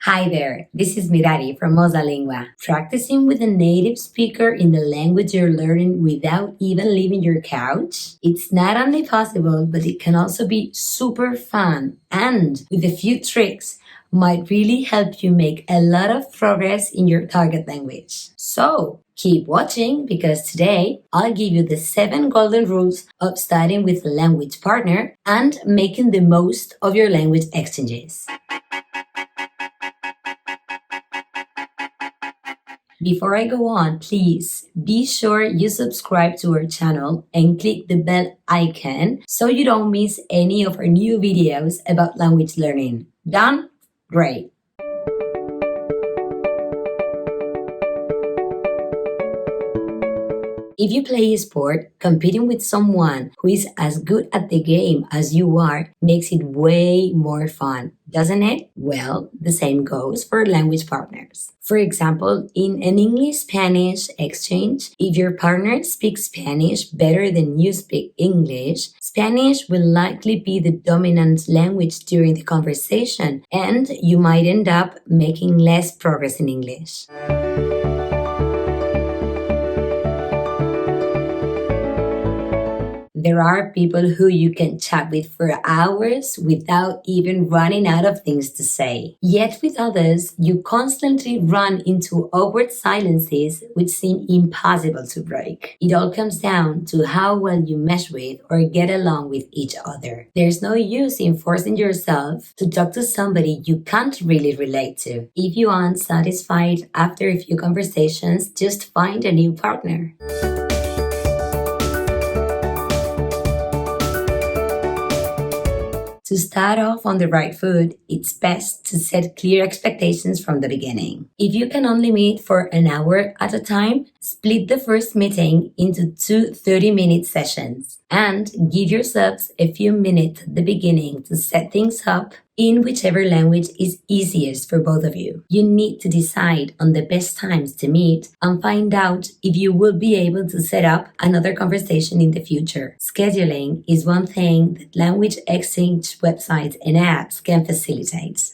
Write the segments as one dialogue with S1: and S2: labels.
S1: Hi there, this is Mirari from MosaLingua. Practicing with a native speaker in the language you're learning without even leaving your couch? It's not only possible, but it can also be super fun and with a few tricks might really help you make a lot of progress in your target language. So, keep watching because today I'll give you the 7 golden rules of studying with a language partner and making the most of your language exchanges. Before I go on, please be sure you subscribe to our channel and click the bell icon so you don't miss any of our new videos about language learning. Done? Great! If you play a sport, competing with someone who is as good at the game as you are makes it way more fun, doesn't it? Well, the same goes for language partners. For example, in an English-Spanish exchange, if your partner speaks Spanish better than you speak English, Spanish will likely be the dominant language during the conversation, and you might end up making less progress in English. There are people who you can chat with for hours without even running out of things to say. Yet with others, you constantly run into awkward silences which seem impossible to break. It all comes down to how well you mesh with or get along with each other. There's no use in forcing yourself to talk to somebody you can't really relate to. If you aren't satisfied after a few conversations, just find a new partner. To start off on the right foot, it's best to set clear expectations from the beginning. If you can only meet for an hour at a time, split the first meeting into 2 30-minute sessions and give yourselves a few minutes at the beginning to set things up in whichever language is easiest for both of you. You need to decide on the best times to meet and find out if you will be able to set up another conversation in the future. Scheduling is one thing that language exchange websites and apps can facilitate.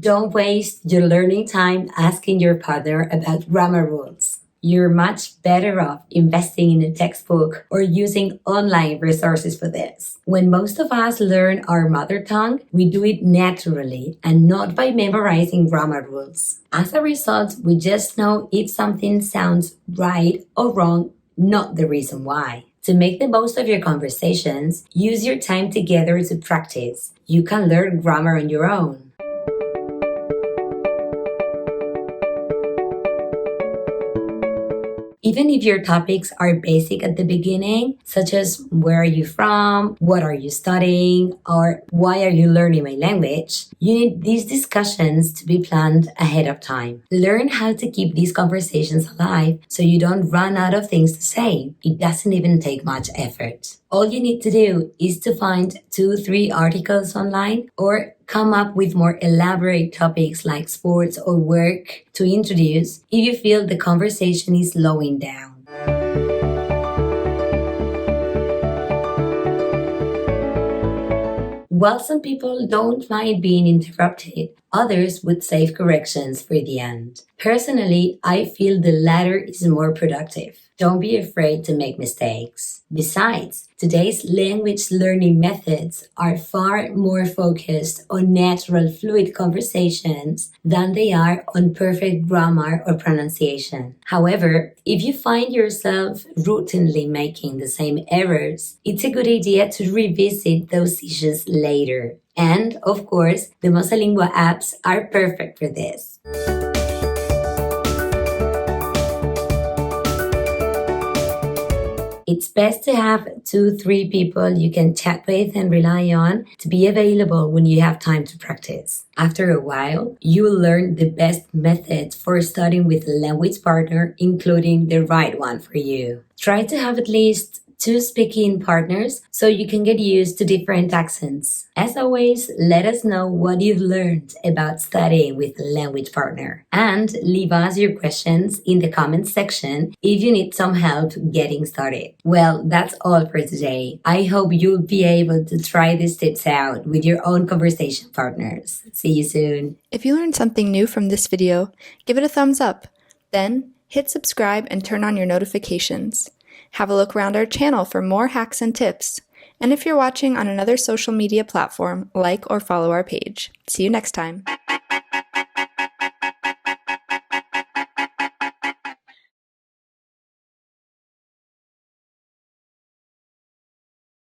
S1: Don't waste your learning time asking your partner about grammar rules. You're much better off investing in a textbook or using online resources for this. When most of us learn our mother tongue, we do it naturally and not by memorizing grammar rules. As a result, we just know if something sounds right or wrong, not the reason why. To make the most of your conversations, use your time together to practice. You can learn grammar on your own. Even if your topics are basic at the beginning, such as where are you from, what are you studying, or why are you learning my language, you need these discussions to be planned ahead of time. Learn how to keep these conversations alive so you don't run out of things to say. It doesn't even take much effort. All you need to do is to find 2-3 articles online or come up with more elaborate topics like sports or work to introduce if you feel the conversation is slowing down. While some people don't mind being interrupted, others would save corrections for the end. Personally, I feel the latter is more productive. Don't be afraid to make mistakes. Besides, today's language learning methods are far more focused on natural, fluid conversations than they are on perfect grammar or pronunciation. However, if you find yourself routinely making the same errors, it's a good idea to revisit those issues later. And, of course, the MosaLingua apps are perfect for this. It's best to have 2-3 people you can chat with and rely on to be available when you have time to practice. After a while, you will learn the best methods for studying with a language partner, including the right one for you. Try to have at least two speaking partners so you can get used to different accents. As always, let us know what you've learned about studying with a language partner. And leave us your questions in the comments section if you need some help getting started. Well, that's all for today. I hope you'll be able to try these tips out with your own conversation partners. See you soon.
S2: If you learned something new from this video, give it a thumbs up. Then, hit subscribe and turn on your notifications. Have a look around our channel for more hacks and tips. And if you're watching on another social media platform, like or follow our page. See you next time.